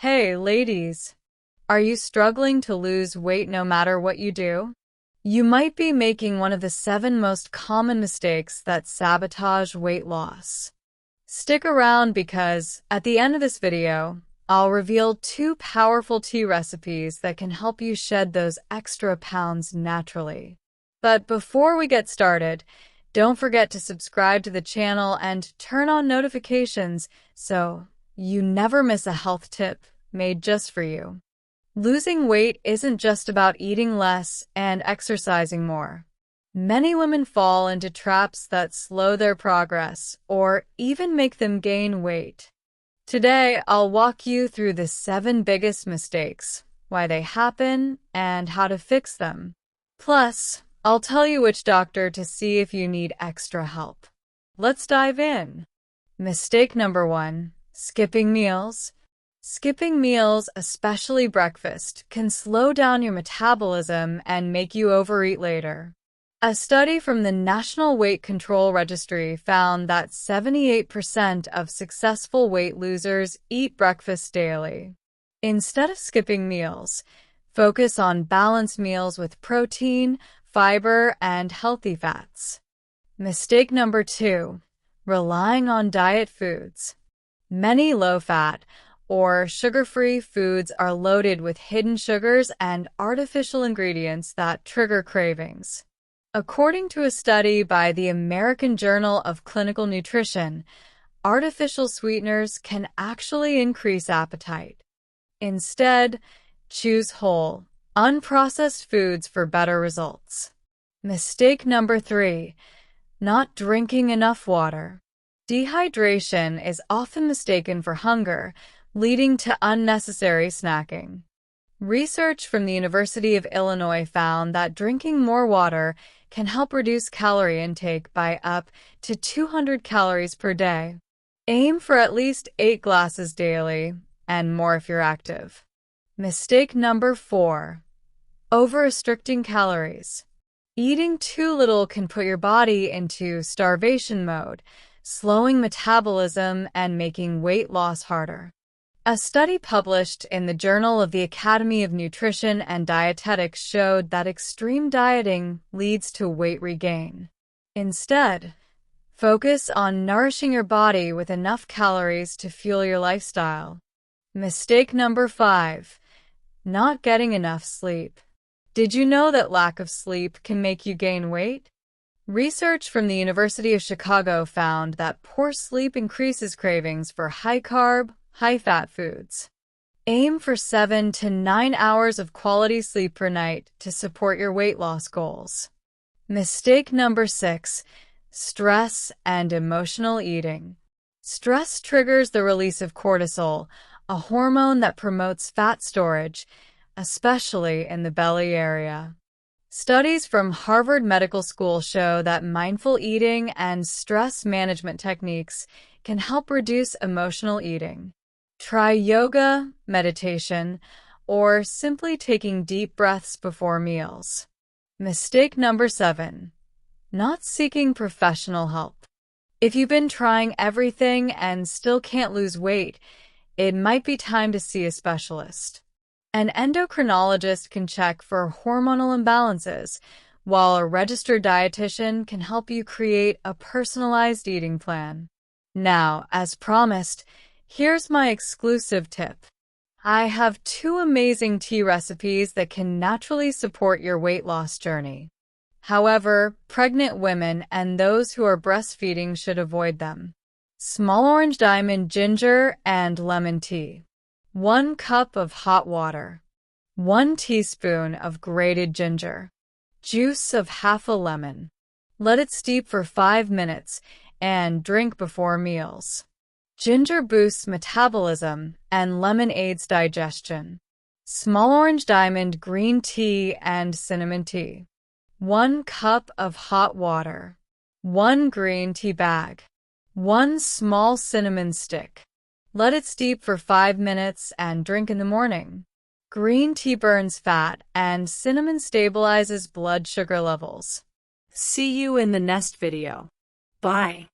Hey, ladies, are you struggling to lose weight no matter what you do? You might be making one of the 7 most common mistakes that sabotage weight loss. Stick around because, at the end of this video, I'll reveal 2 powerful tea recipes that can help you shed those extra pounds naturally. But before we get started, don't forget to subscribe to the channel and turn on notifications so you never miss a health tip made just for you. Losing weight isn't just about eating less and exercising more. Many women fall into traps that slow their progress or even make them gain weight. Today, I'll walk you through the 7 biggest mistakes, why they happen, and how to fix them. Plus, I'll tell you which doctor to see if you need extra help. Let's dive in. Mistake number 1. Skipping meals. Skipping meals, especially breakfast, can slow down your metabolism and make you overeat later. A study from the National Weight Control Registry found that 78% of successful weight losers eat breakfast daily. Instead of skipping meals, focus on balanced meals with protein, fiber, and healthy fats. Mistake number 2. Relying on diet foods. Many low-fat or sugar-free foods are loaded with hidden sugars and artificial ingredients that trigger cravings. According to a study by the American Journal of Clinical Nutrition, artificial sweeteners can actually increase appetite. Instead, choose whole, unprocessed foods for better results. Mistake number 3. Not drinking enough water. Dehydration is often mistaken for hunger, leading to unnecessary snacking. Research from the University of Illinois found that drinking more water can help reduce calorie intake by up to 200 calories per day. Aim for at least 8 glasses daily, and more if you're active. Mistake number 4. Over-restricting calories. Eating too little can put your body into starvation mode, slowing metabolism and making weight loss harder. A study published in the Journal of the Academy of Nutrition and Dietetics showed that extreme dieting leads to weight regain. Instead, focus on nourishing your body with enough calories to fuel your lifestyle. Mistake number 5. Not getting enough sleep. Did you know that lack of sleep can make you gain weight? Research from the University of Chicago found that poor sleep increases cravings for high-carb, high-fat foods. Aim for 7 to 9 hours of quality sleep per night to support your weight loss goals. Mistake number 6. Stress and emotional eating. Stress triggers the release of cortisol, a hormone that promotes fat storage, especially in the belly area. Studies from Harvard Medical School show that mindful eating and stress management techniques can help reduce emotional eating. Try yoga, meditation, or simply taking deep breaths before meals. Mistake number 7. Not seeking professional help. If you've been trying everything and still can't lose weight, it might be time to see a specialist. An endocrinologist can check for hormonal imbalances, while a registered dietitian can help you create a personalized eating plan. Now, as promised, here's my exclusive tip. I have 2 amazing tea recipes that can naturally support your weight loss journey. However, pregnant women and those who are breastfeeding should avoid them. Small orange diamond ginger and lemon tea. 1 cup of hot water. 1 teaspoon of grated ginger. Juice of half a lemon. Let it steep for 5 minutes and drink before meals. Ginger boosts metabolism and lemon aids digestion. Small orange diamond green tea and cinnamon tea. 1 cup of hot water. 1 green tea bag. 1 small cinnamon stick. Let it steep for 5 minutes and drink in the morning. Green tea burns fat and cinnamon stabilizes blood sugar levels. See you in the next video. Bye.